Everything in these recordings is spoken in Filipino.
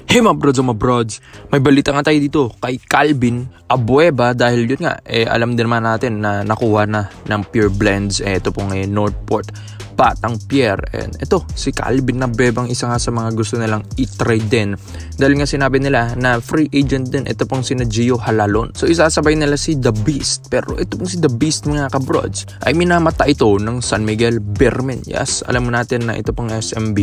Hey mga brods, may balita nga tayo dito kay Calvin Abueva dahil yun nga, alam din naman natin na nakuha na ng Pure Blends, ito pong Northport Batang Pier. And ito, si Calvin Abueva ang isa nga sa mga gusto nilang i-trade din. Dahil nga sinabi nila na free agent din, ito pong sina Gio Halalon. So isasabay nila si The Beast. Pero ito pong si The Beast mga kabrods ay minamata ito ng San Miguel Beermen. Yes, alam mo natin na ito pong SMB.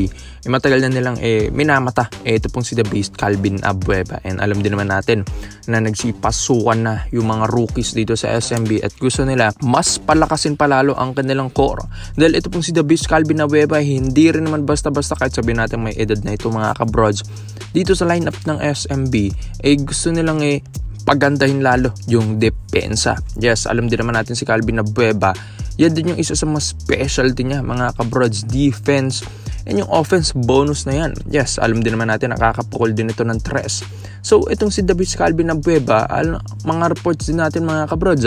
Matagal na nilang minamata. Ito pong si The Beast, Calvin Abueva. And alam din naman natin na nagsipasukan na yung mga rookies dito sa SMB at gusto nila mas palakasin palalo ang kanilang core. Dahil ito pong si The Beast, Calvin Abueva, hindi rin naman basta-basta kahit sabihin natin may edad na ito mga kabrods. Dito sa lineup ng SMB, gusto nilang pagandahin lalo yung depensa. Yes, alam din naman natin si Calvin Abueva. Yan din yung isa sa mga specialty niya mga kabrods, defense. And yung offense bonus na yan. Yes, alam din naman natin nakakapukol din ito ng tres. So itong si The Beast, Calvin Abueva, mga reports din natin mga kabrods,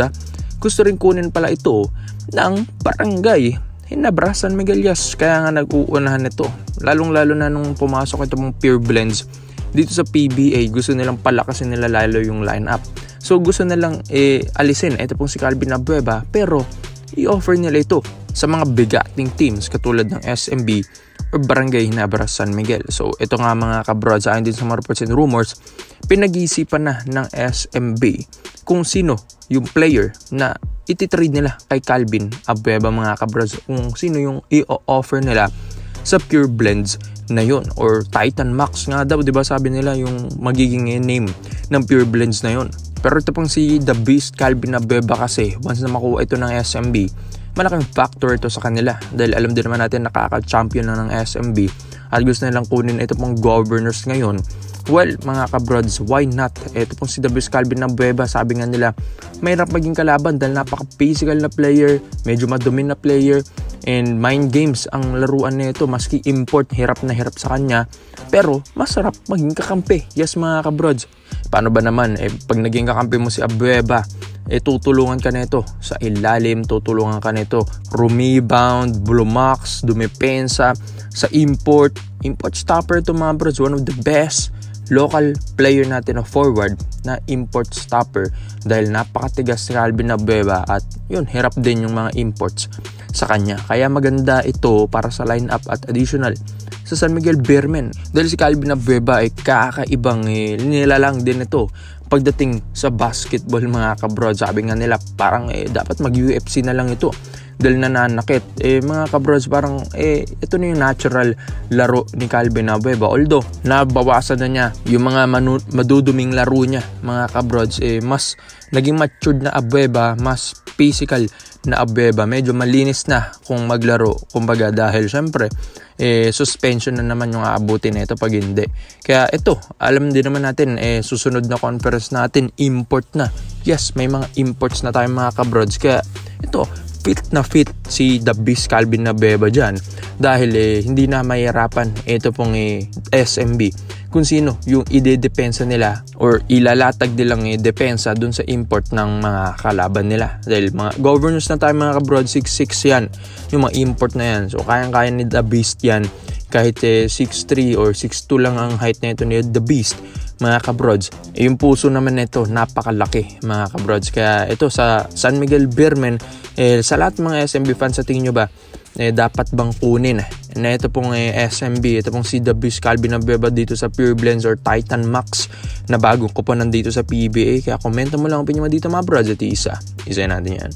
gusto rin kunin pala ito ng Barangay Ginebra San Miguel. Yes, kaya nga nag-uunahan ito. Lalong-lalo na nung pumasok ito mong Pure Blends dito sa PBA, gusto nilang palakasin nila lalo yung lineup. So gusto nilang alisin ito pong si Calvin Abueva, pero i-offer nila ito sa mga bigating teams katulad ng SMB or Barangay Ginebra San Miguel. So ito nga mga kabrods, ayon din sa mga reports and rumors, pinag-iisipan na ng SMB kung sino yung player na ititrade nila kay Calvin Abueva mga kabrods, kung sino yung i-offer nila sa Pure Blends na yun, or Titan Max nga daw, diba sabi nila yung magiging name ng Pure Blends na yun. Pero ito pong si The Beast, Calvin Abueva kasi once na makuha ito ng SMB, malaking factor ito sa kanila dahil alam din naman natin nakaka-champion na ng SMB at gusto nilang kunin ito pong Governors ngayon. Well, mga kabrods, why not? Ito pong si The Beast, Calvin Abueva, sabi nga nila mahirap maging kalaban dahil napaka-physical na player, medyo madumi na player, and mind games ang laruan nito. Maski import, hirap na hirap sa kanya, pero masarap maging kakampi. Yes mga kabrods, paano ba naman pag naging kakampi mo si Abueva, tutulungan ka nito sa ilalim, tutulungan ka nito rebound, blumax, dumepensa sa import stopper to mga bros. One of the best local player natin na forward na import stopper dahil napakatigas si Calvin Abueva at yun, hirap din yung mga imports sa kanya. Kaya maganda ito para sa lineup at additional sa San Miguel Beermen dahil si Calvin Abueva ay kakaibang nilalang din ito pagdating sa basketball mga kabroad. Sabi nga nila parang dapat mag-UFC na lang ito dahil nananakit. Mga kabrods, parang ito na yung natural laro ni Calvin Abueva. Although nabawasan na niya yung mga maduduming laro niya mga kabrods, mas naging matured na Abueva, mas physical na Abueva, medyo malinis na kung maglaro, kumbaga, dahil syempre suspension na naman yung aabutin nito pag hindi. Kaya ito, alam din naman natin susunod na conference natin import na. Yes, may mga imports na tayo mga kabrods, kaya ito fit na fit si The Beast, Calvin Abueva dyan dahil hindi na mahirapan ito pong SMB kung sino yung ide-depensa nila or ilalatag nilang depensa dun sa import ng mga kalaban nila dahil mga Governors na tayo mga kabroad, 6'6 yan yung mga import na yan. So kayang-kaya ni The Beast yan kahit 6'3 or 6'2 lang ang height na ito ni The Beast mga kabrods. Yung puso naman nito napakalaki mga kabrods. Kaya ito sa San Miguel Beermen, sa lahat ng mga SMB fans, sa tingin nyo ba dapat bang kunin na ito pong SMB, ito pong si The Beast, Calvin Abueva dito sa Pure Blends or Titan Max na bagong kuponan dito sa PBA? Kaya komento mo lang ang opinion mo dito mga brods at isa natin yan.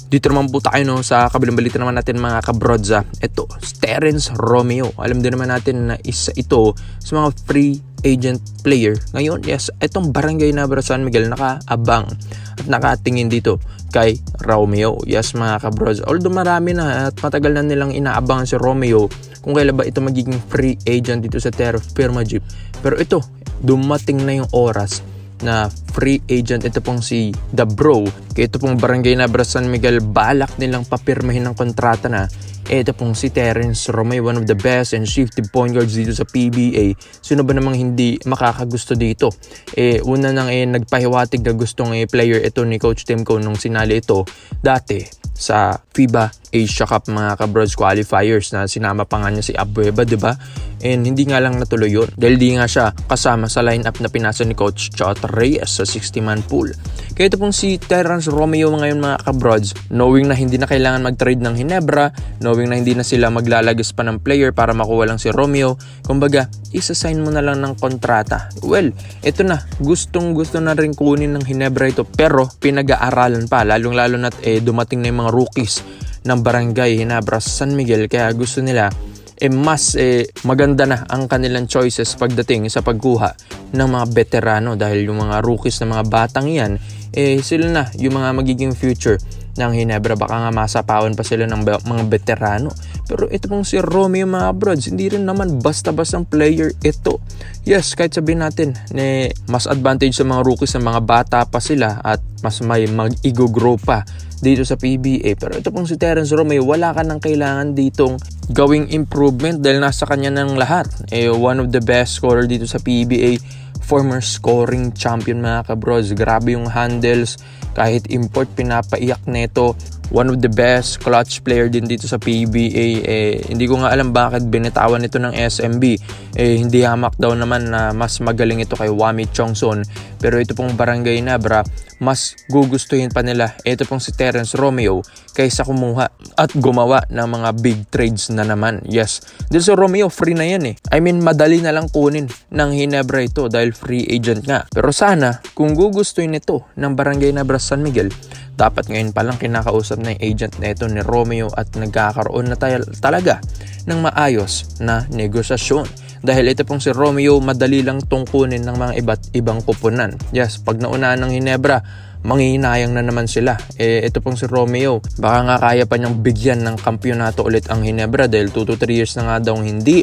Dito naman po tayo sa kabilang balita naman natin mga kabrods. Ito, Terrence Romeo. Alam din naman natin na isa ito sa mga free agent player ngayon. Yes, itong Barangay Ginebra San Miguel nakaabang at nakatingin dito kay Romeo. Yes mga kabrods, although marami na at matagal na nilang inaabangan si Romeo kung kailan ba ito magiging free agent dito sa Terra Firma Jeep. Pero ito, dumating na yung oras na free agent ito pong si The Bro. Kaya ito pong Barangay Ginebra San Miguel, balak nilang papirmahin ng kontrata na ito pong si Terrence Romeo, one of the best and shifty point guards dito sa PBA. Sino ba namang hindi makakagusto dito? Una nang nagpahiwatig na gustong player ito ni Coach Timco nung sinali ito dati sa FIBA Asia Cup mga kabrods qualifiers na sinama pa nga niya si Abueva, diba? And hindi nga lang natuloy yun dahil di nga siya kasama sa lineup na pinasa ni Coach Chot Reyes sa 60-man pool. Kaya ito pong si Terrence Romeo ngayon mga kabrods, knowing na hindi na kailangan mag-trade ng Ginebra, knowing na hindi na sila maglalagas pa ng player para makuha lang si Romeo, kumbaga, isa-sign mo na lang ng kontrata. Well, ito na, gustong-gusto na rin kunin ng Ginebra ito, pero pinag-aaralan pa, lalong-lalo na't dumating na yung mga rookies ng Barangay Ginebra sa San Miguel, kaya gusto nila mas maganda na ang kanilang choices pagdating sa pagkuha ng mga veterano dahil yung mga rookies na mga batang yan sila na yung mga magiging future ng Ginebra. Baka nga masapawan pa sila ng mga veterano. Pero ito pong si Romeo mga brods, hindi rin naman basta-bastang player ito. Yes, kahit sabihin natin mas advantage sa mga rookies na mga bata pa sila at mas may mag-grow pa dito sa PBA. Pero ito pong si Terrence Romeo, wala ka nang kailangan ditong gawing improvement dahil nasa kanya ng lahat. One of the best scorer dito sa PBA, former scoring champion mga kabros. Grabe yung handles, kahit import pinapaiyak neto. One of the best clutch player din dito sa PBA. Hindi ko nga alam bakit binitawan ito ng SMB. Hindi hamak daw naman na mas magaling ito kay Wami Chongson. Pero ito pong Barangay Ginebra, mas gugustuhin pa nila ito pong si Terrence Romeo kaysa kumuha at gumawa ng mga big trades na naman. Yes, dahil sa Romeo, free na yan I mean, madali na lang kunin ng Ginebra ito dahil free agent nga. Pero sana, kung gugustuhin ito ng Barangay Ginebra San Miguel, dapat ngayon palang kinakausap na yung agent na ito ni Romeo at nagkakaroon na talaga ng maayos na negosasyon. Dahil ito pong si Romeo, madali lang tungkunin ng mga iba't ibang kupunan. Yes, pag naunaan ng Ginebra, manghihinayang na naman sila. Ito pong si Romeo, baka nga kaya pa niyang bigyan ng kampyonato ulit ang Ginebra dahil 2 to 3 years na nga daw hindi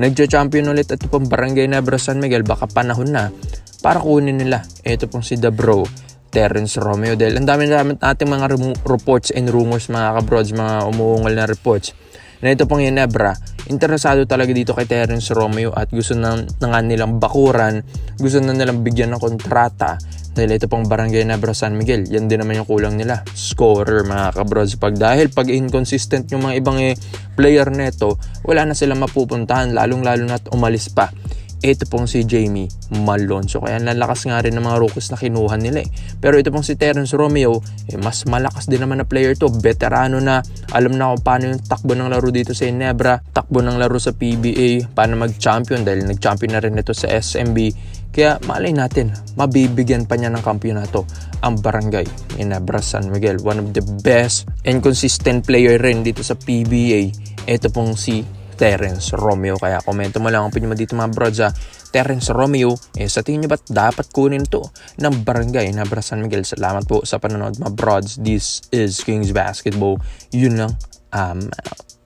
nagcha-champion ulit. Ito pong Barangay Ginebra San Miguel, baka panahon na para kunin nila ito pong si The Bro Terrence Romeo dahil ang dami nating mga reports and rumors mga kabrods, mga umuungol na reports na ito pong Ginebra interesado talaga dito kay Terrence Romeo at gusto na nga nilang bakuran, gusto na nilang bigyan ng kontrata dahil ito pong Barangay Ginebra San Miguel, yan din naman yung kulang nila, scorer mga kabrods. Dahil pag inconsistent yung mga ibang player neto, wala na silang mapupuntahan, lalong-lalo na't umalis pa ito pong si Jamie Malonzo. Kaya lalakas nga rin ng mga rookies na kinuha nila Pero ito pong si Terrence Romeo, mas malakas din naman na player to. Veterano na, alam na kung paano yung takbo ng laro dito sa Ginebra, takbo ng laro sa PBA, paano mag-champion dahil nag-champion na rin ito sa SMB. Kaya malay natin, mabibigyan pa niya ng kampyonato ang Barangay Ginebra San Miguel. One of the best and consistent player rin dito sa PBA. Ito pong si Terrence Romeo. Kaya komento mo lang ang opinion mo dito mga brods Terrence Romeo, sa tingin nyo ba't dapat kunin to ng Barangay Ginebra San Miguel? Salamat po sa panonood mga brods. This is Kings Basketball. Yun lang, I'm out.